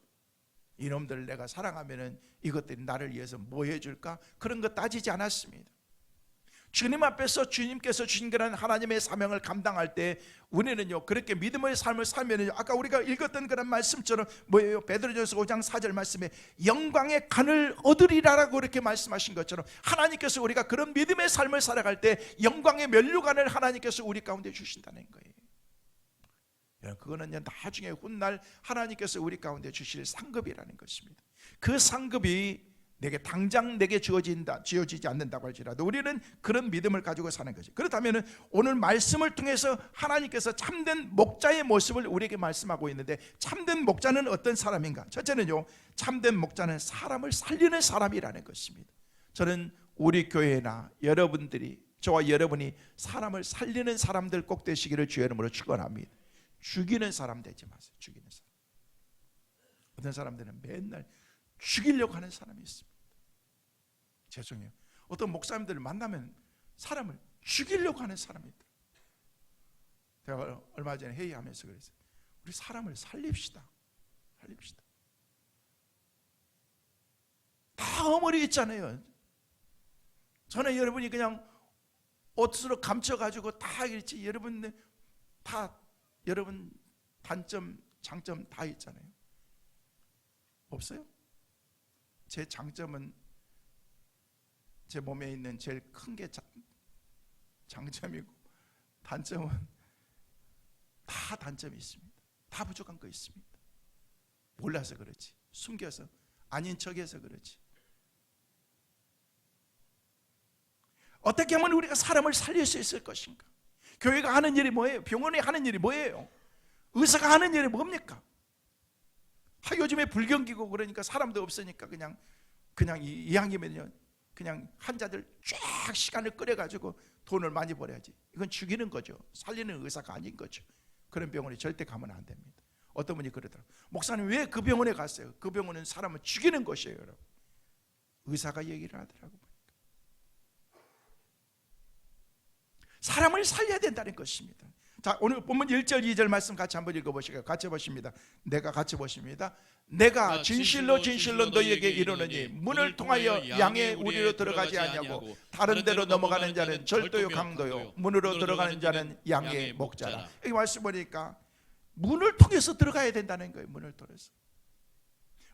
이놈들 내가 사랑하면은 이것들이 나를 위해서 뭐 해줄까? 그런 거 따지지 않았습니다. 주님 앞에서 주님께서 주신 그런 하나님의 사명을 감당할 때 우리는요 그렇게 믿음의 삶을 살면은요, 아까 우리가 읽었던 그런 말씀처럼 뭐예요? 베드로전서 5장 4절 말씀에 영광의 간을 얻으리라라고 그렇게 말씀하신 것처럼, 하나님께서 우리가 그런 믿음의 삶을 살아갈 때 영광의 면류관을 하나님께서 우리 가운데 주신다는 거예요. 그거는 나중에 훗날 하나님께서 우리 가운데 주실 상급이라는 것입니다. 그 상급이 내게 당장 내게 주어지지 않는다고 할지라도 우리는 그런 믿음을 가지고 사는 거죠. 그렇다면 오늘 말씀을 통해서 하나님께서 참된 목자의 모습을 우리에게 말씀하고 있는데, 참된 목자는 어떤 사람인가? 첫째는요, 참된 목자는 사람을 살리는 사람이라는 것입니다. 저는 우리 교회나 여러분들이, 저와 여러분이 사람을 살리는 사람들 꼭 되시기를 주의 이름으로 축원합니다. 죽이는 사람 되지 마세요. 죽이는 사람. 어떤 사람들은 맨날 죽이려고 하는 사람이 있습니다. 죄송해요. 어떤 목사님들을 만나면 사람을 죽이려고 하는 사람이 있다. 제가 얼마 전에 회의하면서 그랬어요. 우리 사람을 살립시다. 다 어머니 있잖아요. 저는 여러분이 그냥 옷으로 감춰가지고 다 이렇지, 여러분 단점 장점 다 있잖아요. 없어요? 제 장점은 제 몸에 있는 제일 큰 게 장점이고, 단점은 다 단점이 있습니다. 다 부족한 거 있습니다. 몰라서 그렇지, 숨겨서 아닌 척해서 그렇지. 어떻게 하면 우리가 사람을 살릴 수 있을 것인가? 교회가 하는 일이 뭐예요? 병원이 하는 일이 뭐예요? 의사가 하는 일이 뭡니까? 요즘에 불경기고 그러니까 사람도 없으니까 그냥 이왕이면요 그냥 환자들 쫙 시간을 끌어가지고 돈을 많이 벌어야지. 이건 죽이는 거죠. 살리는 의사가 아닌 거죠. 그런 병원에 절대 가면 안 됩니다. 어떤 분이 그러더라고요. 목사님 왜 그 병원에 갔어요? 그 병원은 사람을 죽이는 것이에요. 여러분. 의사가 얘기를 하더라고요. 사람을 살려야 된다는 것입니다. 자, 오늘 본문 1절 2절 말씀 같이 한번 읽어보시고요. 같이 보십니다. 같이 보십니다. 내가 진실로 너희에게 이르노니 문을 통하여 양의 우리로 들어가지 아니하고 다른 데로 넘어가는 자는 절도요 강도요 문으로 들어가는 자는 양의 목자라. 여기 말씀 보니까 문을 통해서 들어가야 된다는 거예요.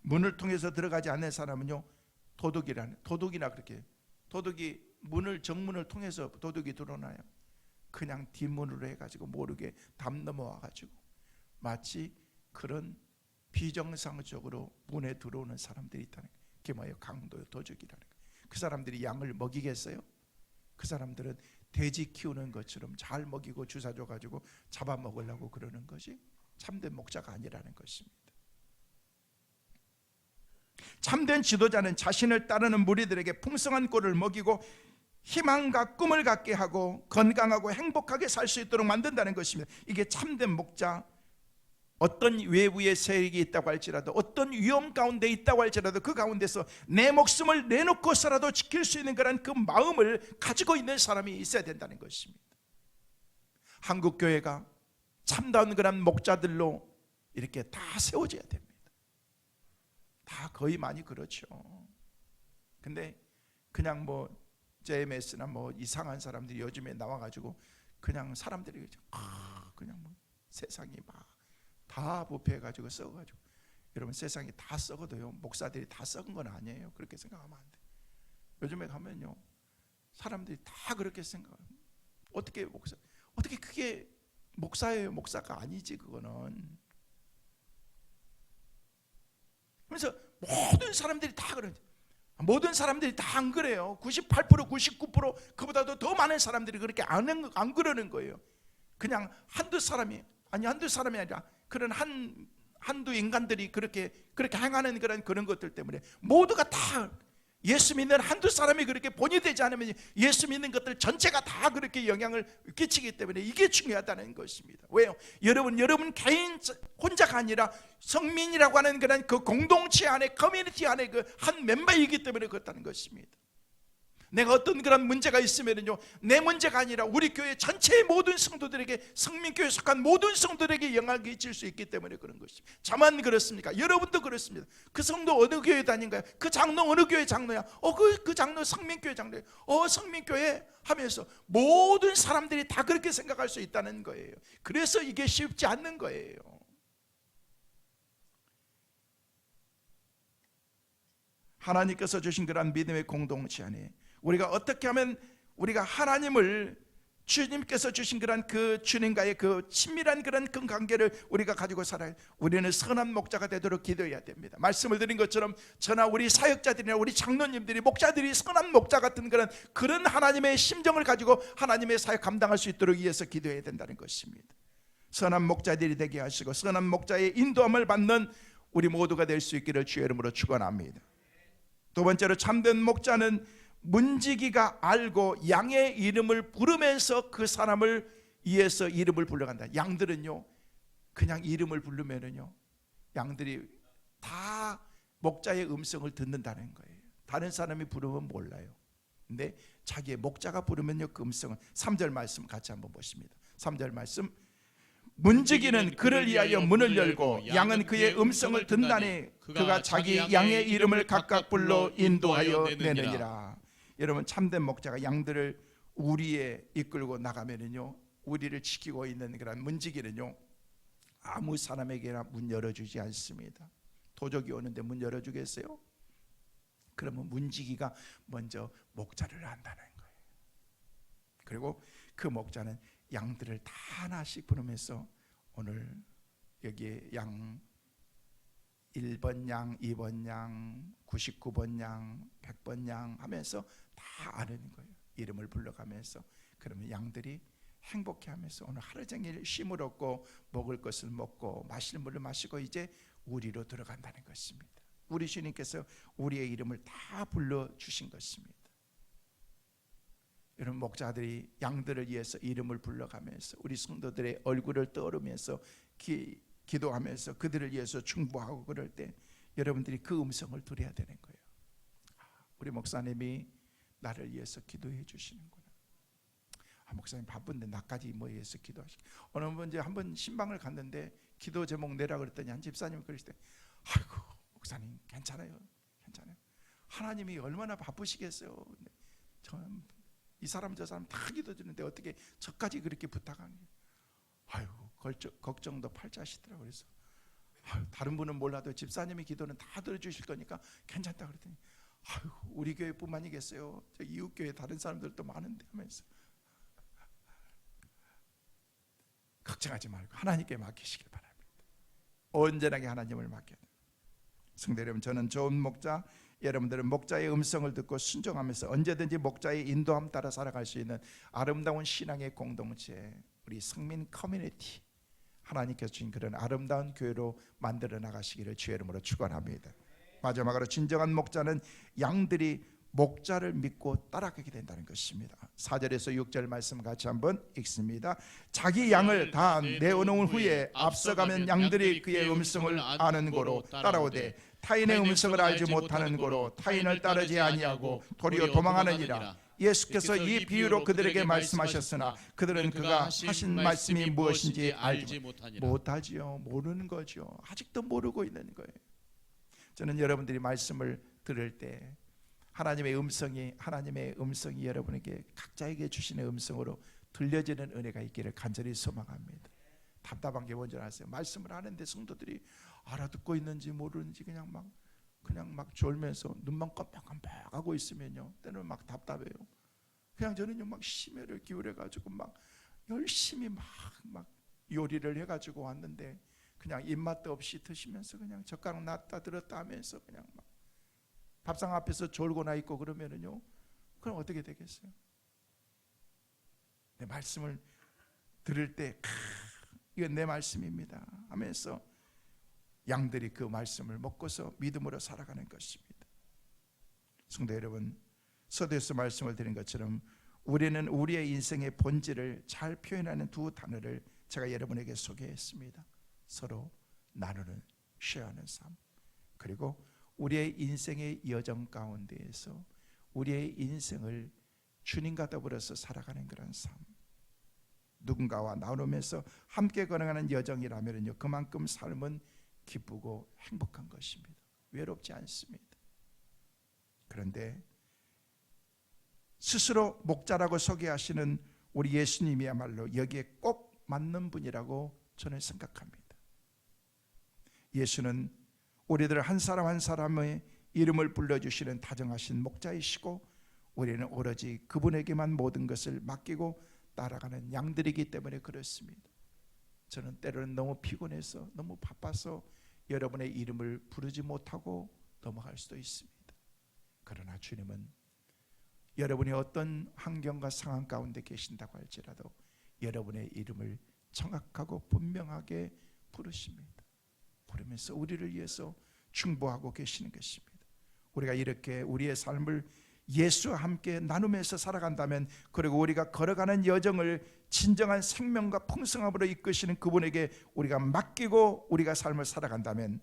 문을 통해서 들어가지 않는 사람은요 도둑이나 그렇게, 도둑이 정문을 통해서 도둑이 들어오나요? 그냥 뒷문으로 해가지고 모르게 담 넘어와가지고 마치 그런 비정상적으로 문에 들어오는 사람들이 있다는 거예요. 그게 뭐예요? 강도요, 도적이라는 거예요. 그 사람들이 양을 먹이겠어요? 그 사람들은 돼지 키우는 것처럼 잘 먹이고 주사 줘가지고 잡아먹으려고 그러는 것이 참된 목자가 아니라는 것입니다. 참된 지도자는 자신을 따르는 무리들에게 풍성한 꼴을 먹이고 희망과 꿈을 갖게 하고 건강하고 행복하게 살 수 있도록 만든다는 것입니다. 이게 참된 목자. 어떤 외부의 세력이 있다고 할지라도, 어떤 위험 가운데 있다고 할지라도 그 가운데서 내 목숨을 내놓고서라도 지킬 수 있는 그런 그 마음을 가지고 있는 사람이 있어야 된다는 것입니다. 한국 교회가 참다운 그런 목자들로 이렇게 다 세워져야 됩니다. 다 거의 많이 그렇죠. 근데 그냥 뭐 JMS나 뭐 이상한 사람들이 요즘에 나와가지고 그냥 사람들이 그냥 뭐 세상이 막 다 부패해가지고 썩어가지고 여러분 세상이 다 썩어도요 목사들이 다 썩은 건 아니에요. 그렇게 생각하면 안 돼. 요즘에 가면요 사람들이 다 그렇게 생각해요. 어떻게 목사, 어떻게 그게 목사예요? 목사가 아니지 그거는. 그래서 모든 사람들이 다 그러죠. 모든 사람들이 다 안 그래요. 98% 99% 그보다도 더 많은 사람들이 그렇게 안 그러는 거예요. 그냥 한두 사람이 아니라 그런 한두 인간들이 그렇게 행하는 그런 것들 때문에 모두가 다 예수 믿는 한두 사람이 그렇게 본이 되지 않으면 예수 믿는 것들 전체가 다 그렇게 영향을 끼치기 때문에 이게 중요하다는 것입니다. 왜요? 여러분 개인 혼자가 아니라 성민이라고 하는 그런 그 공동체 안에, 커뮤니티 안에 그 한 멤버이기 때문에 그렇다는 것입니다. 내가 어떤 그런 문제가 있으면요 내 문제가 아니라 우리 교회 전체의 모든 성도들에게, 성민교회에 속한 모든 성도들에게 영향을 끼칠 수 있기 때문에 그런 것입니다. 저만 그렇습니까? 여러분도 그렇습니다. 그 성도 어느 교회 다닌가요? 그 장로 어느 교회 장로야? 그 장로 성민교회 장로예요. 성민교회 하면서 모든 사람들이 다 그렇게 생각할 수 있다는 거예요. 그래서 이게 쉽지 않는 거예요. 하나님께서 주신 그런 믿음의 공동체 안에 우리가 어떻게 하면 우리가 하나님을, 주님께서 주신 그런 그 주님과의 그 친밀한 그런 그 관계를 우리가 가지고 살아야, 우리는 선한 목자가 되도록 기도해야 됩니다. 말씀을 드린 것처럼 저나 우리 사역자들이나 우리 장로님들이, 목자들이 선한 목자 같은 그런 하나님의 심정을 가지고 하나님의 사역 감당할 수 있도록 위해서 기도해야 된다는 것입니다. 선한 목자들이 되게 하시고 선한 목자의 인도함을 받는 우리 모두가 될 수 있기를 주의 이름으로 축원합니다. 두 번째로 참된 목자는 문지기가 알고 양의 이름을 부르면서 그 사람을 위해서 이름을 불러간다. 양들은요 그냥 이름을 부르면은요 양들이 다 목자의 음성을 듣는다는 거예요. 다른 사람이 부르면 몰라요. 근데 자기의 목자가 부르면요 그 음성은, 3절 말씀 같이 한번 보십니다. 3절 말씀, 문지기는 그를 위하여 문을 열고 양은 그의 음성을 듣나니 그가 자기 양의 이름을 각각 불러 인도하여 내느니라. 여러분 참된 목자가 양들을 우리에 이끌고 나가면은요 우리를 지키고 있는 그런 문지기는요 아무 사람에게나 문 열어주지 않습니다. 도적이 오는데 문 열어주겠어요? 그러면 문지기가 먼저 목자를 한다는 거예요. 그리고 그 목자는 양들을 다 하나씩 부르면서 오늘 여기에 양 1번 양, 2번 양, 99번 양, 100번 양 하면서 다 아는 거예요. 이름을 불러가면서. 그러면 양들이 행복해하면서 오늘 하루 종일 쉼을 얻고 먹을 것을 먹고 마실 물을 마시고 이제 우리로 들어간다는 것입니다. 우리 주님께서 우리의 이름을 다 불러주신 것입니다. 여러분 목자들이 양들을 위해서 이름을 불러가면서 우리 성도들의 얼굴을 떠오르면서 기도하면서 그들을 위해서 중보하고 그럴 때 여러분들이 그 음성을 들어야 되는 거예요. 우리 목사님이 나를 위해서 기도해 주시는구나. 목사님 바쁜데 나까지 뭐 위해서 기도하시고. 어느 번째 한번 신방을 갔는데 기도 제목 내라 그랬더니 한 집사님이 그러시대. 아이고 목사님 괜찮아요. 하나님이 얼마나 바쁘시겠어요. 이 사람 저 사람 다 기도 드리는데 어떻게 저까지 그렇게 부탁하는 거예요. 아이고 걱정도 팔자시더라고요. 그래서 다른 분은 몰라도 집사님의 기도는 다 들어주실 거니까 괜찮다 그랬더니 우리 교회뿐만이겠어요. 저 이웃 교회 다른 사람들도 많은데 하면서 걱정하지 말고 하나님께 맡기시길 바랍니다. 온전하게 하나님을 맡겨야 돼요. 성도 여러분, 저는 좋은 목자, 여러분들은 목자의 음성을 듣고 순종하면서 언제든지 목자의 인도함 따라 살아갈 수 있는 아름다운 신앙의 공동체, 우리 성민 커뮤니티, 하나님께서 주신 그런 아름다운 교회로 만들어 나가시기를 주의 이름으로 축원합니다. 마지막으로 진정한 목자는 양들이 목자를 믿고 따라가게 된다는 것입니다. 4절에서 6절 말씀 같이 한번 읽습니다. 자기 양을 다 내어놓은 후에 앞서가면 양들이 그의 음성을 아는 고로 따라오되 타인의 음성을 알지 못하는 고로 타인을 따르지 아니하고 도리어 도망하느니라. 예수께서 이 비유로 그들에게 말씀하셨으나 그들은 그가 하신 말씀이 무엇인지 알지 못하지요. 모르는 거죠. 아직도 모르고 있는 거예요. 저는 여러분들이 말씀을 들을 때 하나님의 음성이 여러분에게 각자에게 주시는 음성으로 들려지는 은혜가 있기를 간절히 소망합니다. 답답한 게 뭔지 아세요? 말씀을 하는데 성도들이 알아듣고 있는지 모르는지 그냥 막 졸면서 눈만 깜빡깜빡하고 있으면요, 때는 막 답답해요. 그냥 저는요 막 심혈을 기울여 가지고 막 열심히 막 요리를 해가지고 왔는데 그냥 입맛도 없이 드시면서 그냥 젓가락 놨다 들었다 하면서 그냥 막 밥상 앞에서 졸고나 있고 그러면은요, 그럼 어떻게 되겠어요? 내 말씀을 들을 때 이건 내 말씀입니다 하면서 양들이 그 말씀을 먹고서 믿음으로 살아가는 것입니다. 성도 여러분, 서두에서 말씀을 드린 것처럼 우리는 우리의 인생의 본질을 잘 표현하는 두 단어를 제가 여러분에게 소개했습니다. 서로 나누는, 쉐어하는 삶, 그리고 우리의 인생의 여정 가운데에서 우리의 인생을 주님과 더불어서 살아가는 그런 삶, 누군가와 나누면서 함께 걸어가는 여정이라면요, 그만큼 삶은 기쁘고 행복한 것입니다. 외롭지 않습니다. 그런데 스스로 목자라고 소개하시는 우리 예수님이야말로 여기에 꼭 맞는 분이라고 저는 생각합니다. 예수는 우리들 한 사람 한 사람의 이름을 불러주시는 다정하신 목자이시고 우리는 오로지 그분에게만 모든 것을 맡기고 따라가는 양들이기 때문에 그렇습니다. 저는 때로는 너무 피곤해서 너무 바빠서 여러분의 이름을 부르지 못하고 넘어갈 수도 있습니다. 그러나 주님은 여러분이 어떤 환경과 상황 가운데 계신다고 할지라도 여러분의 이름을 정확하고 분명하게 부르십니다. 부르면서 우리를 위해서 중보하고 계시는 것입니다. 우리가 이렇게 우리의 삶을 예수와 함께 나누면서 살아간다면, 그리고 우리가 걸어가는 여정을 진정한 생명과 풍성함으로 이끄시는 그분에게 우리가 맡기고 우리가 삶을 살아간다면,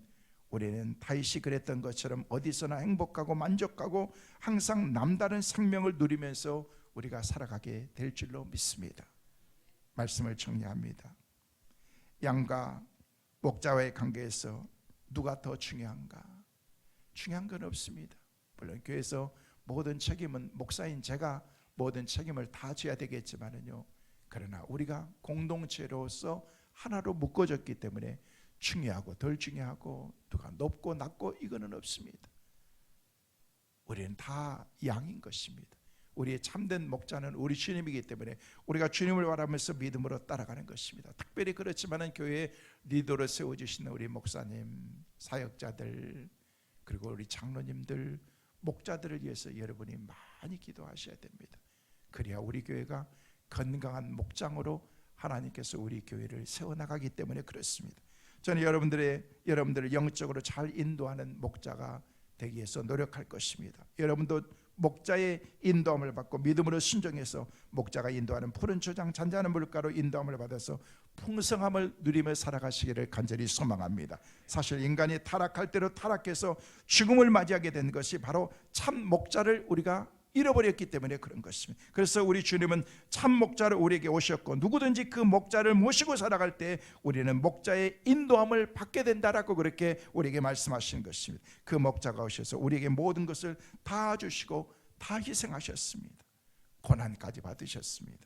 우리는 다윗이 그랬던 것처럼 어디서나 행복하고 만족하고 항상 남다른 생명을 누리면서 우리가 살아가게 될 줄로 믿습니다. 말씀을 정리합니다. 양과 목자와의 관계에서 누가 더 중요한가? 중요한 건 없습니다. 물론 교회에서 모든 책임은 목사인 제가 모든 책임을 다 져야 되겠지만은요, 그러나 우리가 공동체로서 하나로 묶어졌기 때문에 중요하고 덜 중요하고 누가 높고 낮고 이거는 없습니다. 우리는 다 양인 것입니다. 우리의 참된 목자는 우리 주님이기 때문에 우리가 주님을 바라면서 믿음으로 따라가는 것입니다. 특별히 그렇지만은 교회에 리더로 세워주시는 우리 목사님, 사역자들, 그리고 우리 장로님들, 목자들을 위해서 여러분이 많이 기도하셔야 됩니다. 그래야 우리 교회가 건강한 목장으로 하나님께서 우리 교회를 세워나가기 때문에 그렇습니다. 저는 여러분들을 영적으로 잘 인도하는 목자가 되기 위해서 노력할 것입니다. 여러분도 목자의 인도함을 받고 믿음으로 순종해서 목자가 인도하는 푸른 초장 잔잔한 물가로 인도함을 받아서 풍성함을 누리며 살아가시기를 간절히 소망합니다. 사실 인간이 타락할 대로 타락해서 죽음을 맞이하게 된 것이 바로 참 목자를 우리가 잃어버렸기 때문에 그런 것입니다. 그래서 우리 주님은 참 목자를 우리에게 오셨고 누구든지 그 목자를 모시고 살아갈 때 우리는 목자의 인도함을 받게 된다라고 그렇게 우리에게 말씀하시는 것입니다. 그 목자가 오셔서 우리에게 모든 것을 다 주시고 다 희생하셨습니다. 고난까지 받으셨습니다.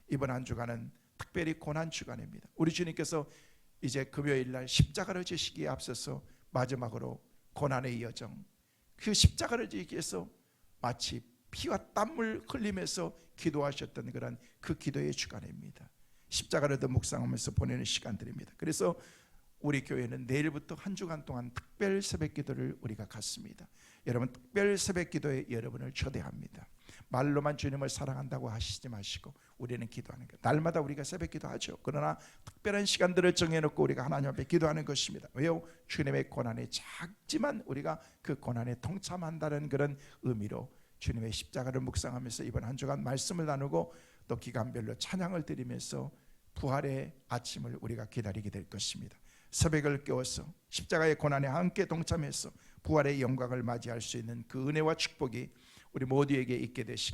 이번 한 주간은 특별히 고난 주간입니다. 우리 주님께서 이제 금요일 날 십자가를 지시기에 앞서서 마지막으로 고난의 여정, 그 십자가를 지기 위해서 마치 피와 땀을 흘리면서 기도하셨던 그런 그 기도의 주간입니다. 십자가를 더 묵상하면서 보내는 시간들입니다. 그래서 우리 교회는 내일부터 한 주간 동안 특별 새벽 기도를 우리가 갖습니다. 여러분, 특별 새벽 기도에 여러분을 초대합니다. 말로만 주님을 사랑한다고 하시지 마시고 우리는 기도하는 것, 날마다 우리가 새벽 기도하죠. 그러나 특별한 시간들을 정해놓고 우리가 하나님 앞에 기도하는 것입니다. 왜요? 주님의 고난이 작지만 우리가 그 고난에 동참한다는 그런 의미로 주님의 십자가를 묵상하면서 이번 한 주간 말씀을 나누고 또 기간별로 찬양을 드리면서 부활의 아침을 우리가 기다리게 될 것입니다. 새벽을 깨워서 십자가의 고난에 함께 동참해서 부활의 영광을 맞이할 수 있는 그 은혜와 축복이 우리 모두에게 있게 되시기